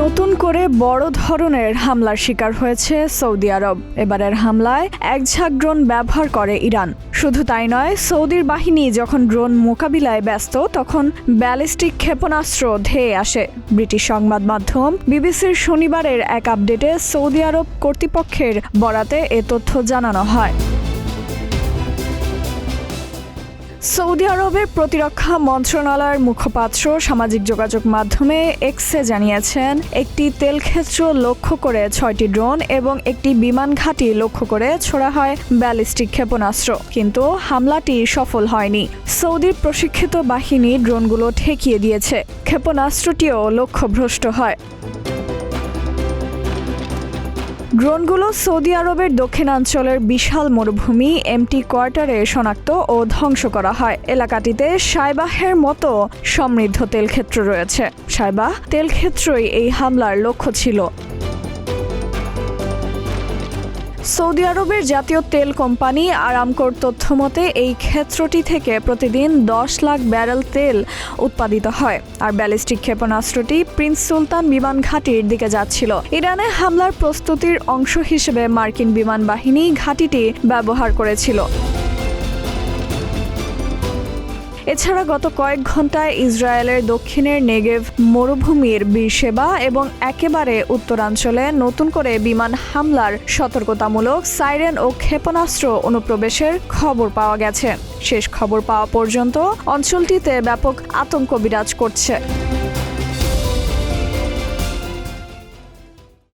নতুন করে বড় ধরনের হামলার শিকার হয়েছে সৌদি আরব। এবারের হামলায় এক ঝাঁক ড্রোন ব্যবহার করে ইরান। শুধু তাই নয়, সৌদির বাহিনী যখন ড্রোন মোকাবিলায় ব্যস্ত তখন ব্যালিস্টিক ক্ষেপণাস্ত্র ধেয়ে আসে। ব্রিটিশ সংবাদ মাধ্যম বিবিসির শনিবারের এক আপডেটে সৌদি আরব কর্তৃপক্ষের বরাতে এ তথ্য জানানো হয়। সৌদি আরবের প্রতিরক্ষা মন্ত্রণালয়ের মুখপাত্র সামাজিক যোগাযোগ মাধ্যমে এক্সে জানিয়েছেন, একটি তেলক্ষেত্র লক্ষ্য করে 6টি ড্রোন এবং একটি বিমান ঘাঁটি লক্ষ্য করে ছোড়া হয় ব্যালিস্টিক ক্ষেপণাস্ত্র, কিন্তু হামলাটি সফল হয়নি। সৌদির প্রশিক্ষিত বাহিনী ড্রোনগুলো ঠেকিয়ে দিয়েছে। ক্ষেপণাস্ত্রটিও লক্ষ্যভ্রষ্ট হয়। ড্রোনগুলো সৌদি আরবের দক্ষিণাঞ্চলের বিশাল মরুভূমি এমটি কোয়ার্টারে শনাক্ত ও ধ্বংস করা হয়। এলাকাটিতে সাইবাহের মতো সমৃদ্ধ তেলক্ষেত্র রয়েছে। সাইবাহ তেলক্ষেত্রই এই হামলার লক্ষ্য ছিল। সৌদি আরবের জাতীয় তেল কোম্পানি আরামকোর তথ্যমতে এই ক্ষেত্রটি থেকে প্রতিদিন 10 লাখ ব্যারেল তেল উৎপাদিত হয়। আর ব্যালিস্টিক ক্ষেপণাস্ত্রটি প্রিন্স সুলতান বিমান ঘাঁটির দিকে যাচ্ছিল। ইরানে হামলার প্রস্তুতির অংশ হিসেবে মার্কিন বিমান বাহিনী ঘাঁটিটি ব্যবহার করেছিল। এছাড়া গত কয়েক ঘন্টায় ইসরায়েলের দক্ষিণের নেগেভ মরুভূমির বীরশেবা এবং একেবারে উত্তরাঞ্চলে নতুন করে বিমান হামলার সতর্কতামূলক সাইরেন ও ক্ষেপণাস্ত্র অনুপ্রবেশের খবর পাওয়া গেছে। শেষ খবর পাওয়া পর্যন্ত অঞ্চলটিতে ব্যাপক আতঙ্ক বিরাজ করছে।